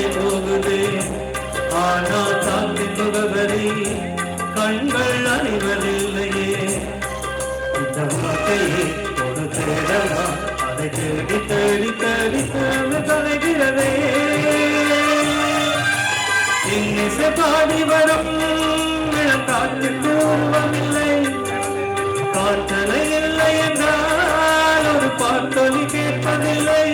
பொருளை போகுது. ஆனால் காற்றின் முகவரி கண்கள் அறிவதில்லையே. இந்த வார்த்தையை ஒரு தேடமா, அதை தேடி தேடி தேடி தேடி தொலைகிறதே. இன்னிசை பாடி வரும் இளம் காற்றுக்கு உருவமில்லை. காற்றலை இல்லை என்றால் ஒரு பாட்டொலி கேட்பதில்லை.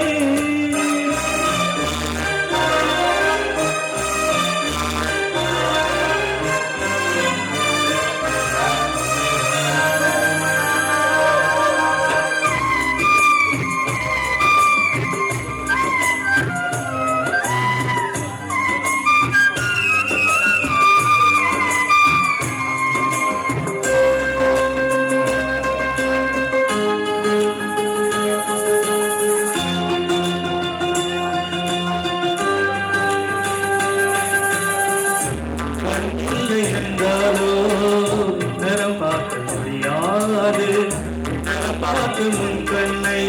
முன் கண்ணை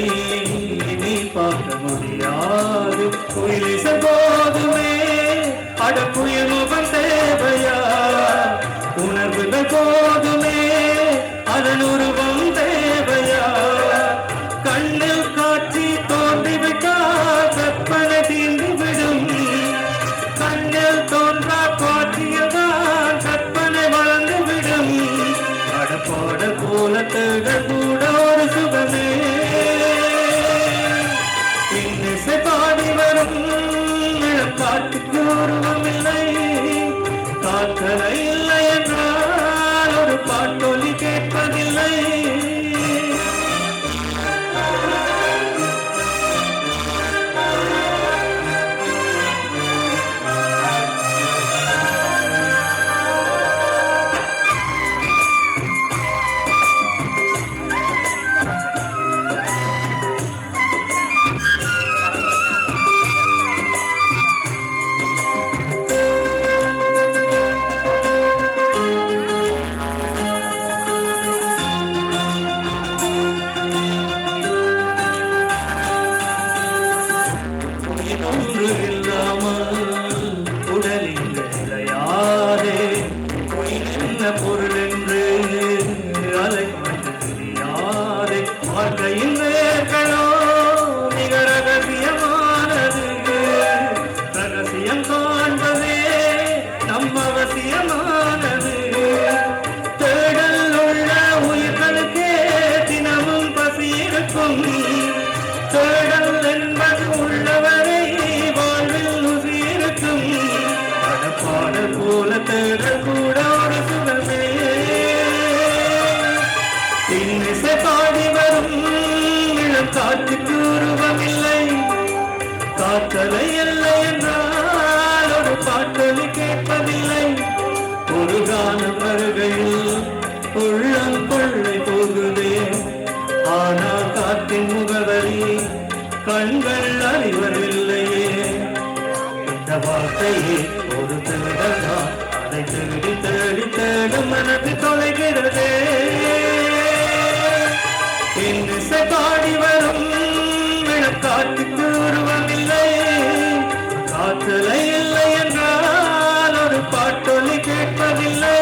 நீ பார்க்க முடியாது. குயிலிச போதுமே அடப்புயல் முகம் தேவையா? உணர்வுகள் போதுமே அதன் உருவம் தேவையா? கண்ணில் காட்சி தோன்றிவிட்டால் கற்பனை தீர்ந்துவிடும். கண்ணில் தோன்றா காட்சியதான் கற்பனை வளர்ந்துவிடும். அடப்பாட கோலத்துகள் கூட ஒரு சுகமே. இன்னிசை பாடி வரும் இளம் காட்டுக்கு உருவமில்லை. காற்றலை இல்லை என்றால் ஒரு பாட்டொலி கேட்பதில்லை. பொருள் என்று அலைக்காண்டு தெரியாதே. வாழ்க்கையின் வேர்களோ மிக ரகசியமானது. ரகசியம் காண்பதே நம் அவசியமானது. தேடல் உள்ள உயிர்களுக்கே தினமும் பசி இருக்கும். தேடல் என்பது உள்ளவரை வாழ்வில் ருசி இருக்கும். பாடல் போல தேடல் கூட ஒரு சுகமே. இன்னிசை பாடி வரும் இளம் காற்றுக்கு உருவமில்லை. காற்றலை இல்லை என்றால் ஒரு பாட்டொலி கேட்பதில்லை. ஒரு காலம் வருகையில் உள்ளம் கொள்ளை போகுதே. ஆனால் காற்றின் முகவரி கண்கள் அறிவதில்லையே. இந்த வார்த்தையே ஒரு தேடலா, அதை தேடி தேடி தேடும் மனது தொலைகிறதே. இன்னிசை பாடி வரும் இளம் காற்றுக்கு உருவமில்லை. காற்றலை இல்லை என்றால் ஒரு பாட்டொலி கேட்பதில்லை.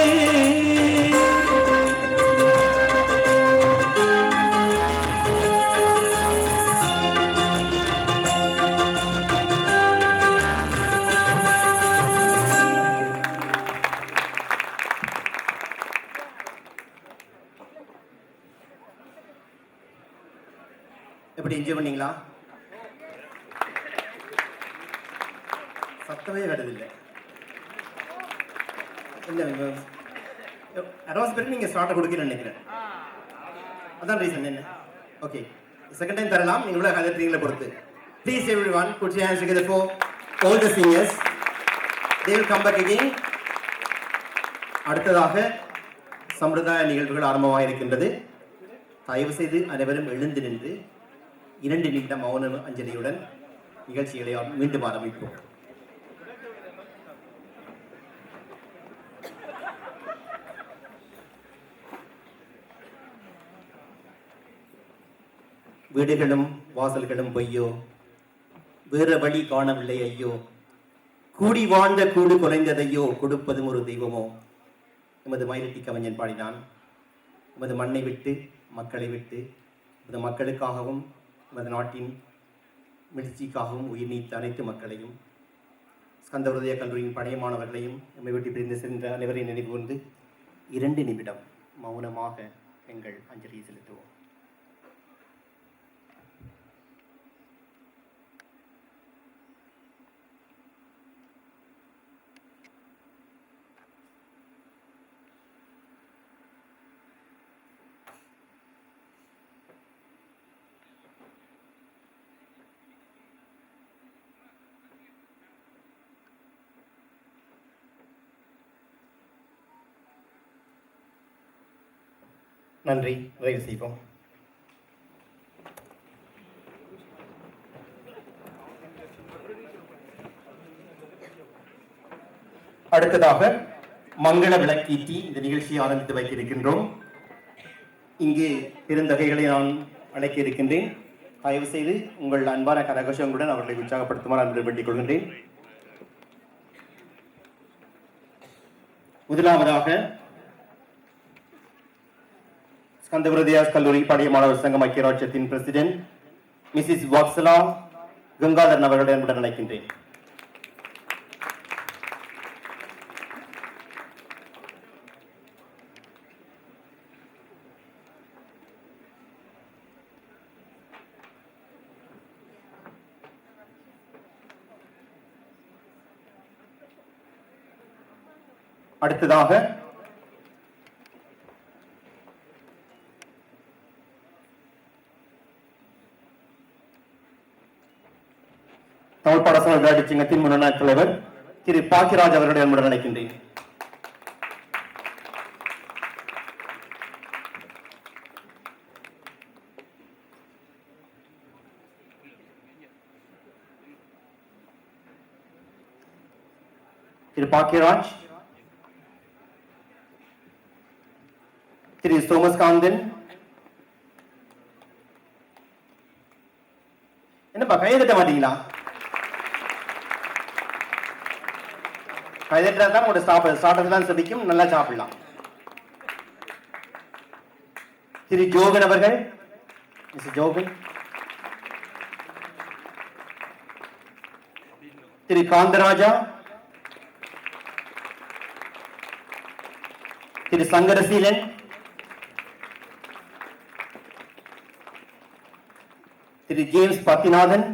எப்படி என்ஜாய் பண்ணீங்களா? சத்தமே வருதில்லை. இல்லை அட்வான்ஸ் பண்ணி நீங்கள் ஸ்டார்ட்டை கொடுக்கணும்னு நினைக்கிறேன். அதான் ரீசன் என்ன? ஓகே, செகண்ட் டைம் தரலாம். நீங்கள் உள்ள கலெக்டரிங்களை பொறுத்து. Please everyone put your hands together for all the singers. They will come back again. அடுத்ததாக சம்பிரதாய நிகழ்வுகள் ஆரம்பமாக இருக்கின்றது. தயவு செய்து அனைவரும் எழுந்து நின்று 2 நிமிடம் மௌன அஞ்சலியுடன் நிகழ்ச்சிகளை மீண்டும் ஆரம்பிப்போம். வீடுகளும் வாசல்களும் பொய்யோ, வேறு வழி காணவில்லை ஐயோ, கூடி வாழ்ந்த கூடு குலைந்ததையோ கொடுப்பதும் ஒரு தெய்வமோ எமது மயிலட்டி கவிஞன் பாடினான். எமது மண்ணை விட்டு மக்களை விட்டு எமது மக்களுக்காகவும் எமது நாட்டின் மிழ்ச்சிக்காகவும் உயிர் நீத்த அனைத்து மக்களையும் ஸ்கந்த உதய கல்லூரியின் பழைய மாணவர்களையும் எம்மை விட்டு பிரிந்து சென்ற அனைவரையும் நினைவு கூர்ந்து 2 நிமிடம் மௌனமாக எங்கள் அஞ்சலியை செலுத்துவோம். நன்றி. நிறைவு செய்வோம். அடுத்ததாக மங்கள விளக்கீட்டி இந்த நிகழ்ச்சியை ஆரம்பித்து வைக்க இருக்கின்றோம். இங்கு பெருந்தகைகளை நான் அழைக்க இருக்கின்றேன். தயவு செய்து உங்கள் அன்பான கரகோஷங்களுடன் அவர்களை உற்சாகப்படுத்துமாறு அன்புடன் வேண்டிக் கொள்கின்றேன். முதலாவதாக ஸ்கந்த விருதியாஸ் கல்லூரி பழைய மாணவர் சங்கம் ஐக்கிய ராஜ்யத்தின் பிரசிடென்ட் மிஸ்ஸஸ் வாக்சலா கங்காதரன் அவர்களை அன்புடன் அழைக்கின்றேன். அடுத்ததாக தமிழ் பாடசாலை விளையாட்டு சங்கத்தின் முன்னாள் தலைவர் திரு பாக்கியராஜ் அவர்களை அன்புடன் அழைக்கின்றேன். திரு பாக்கியராஜ், திரு தோமஸ் காந்தன், என்னப்பா கையெழுத்த மாட்டீங்களா? கைதட்டா தான் உங்களோட சாப்பிட்றது தான் செபிக்கும், நல்லா சாப்பிடலாம். திரு ஜோகன் அவர்கள், மிஸ்டர் ஜோகன், திரு காந்தராஜா, திரு சங்கரசீலன், திரு ஜேம்ஸ் பத்திநாதன்,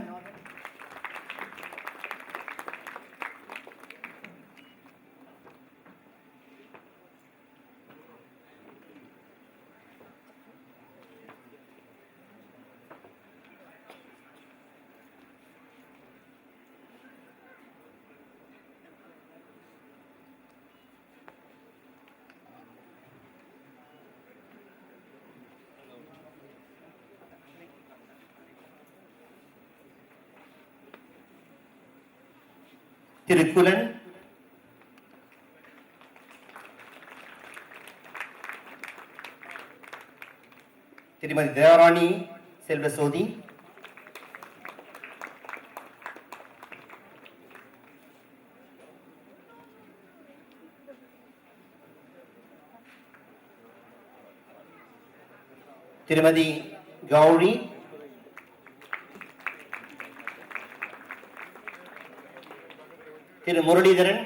திரு குலன், திருமதி தேவராணி செல்வசோதி, திருமதி கௌரி, திரு முரளிதரன்,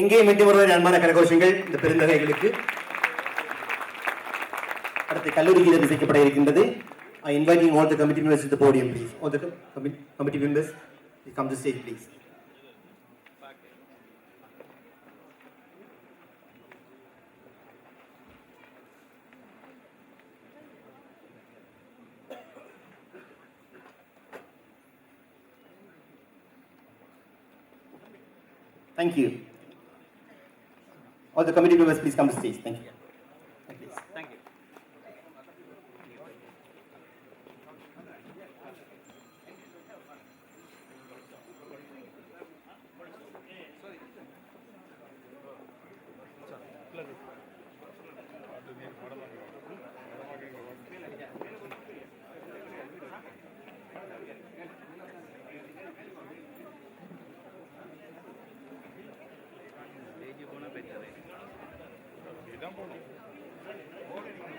எங்கே மீண்டும் வருவது அன்பான கரகோஷங்கள் இந்த பெருந்தகைகளுக்கு. அடுத்து கல்லூரி கீதம் இசைக்கப்பட இருக்கின்றது. I inviting all the committee members to the podium, please. All the committee members, please come to the stage, please. Thank you. All the committee members, please come to stage. Thank you. Please. Thank you. இதான் போகணும்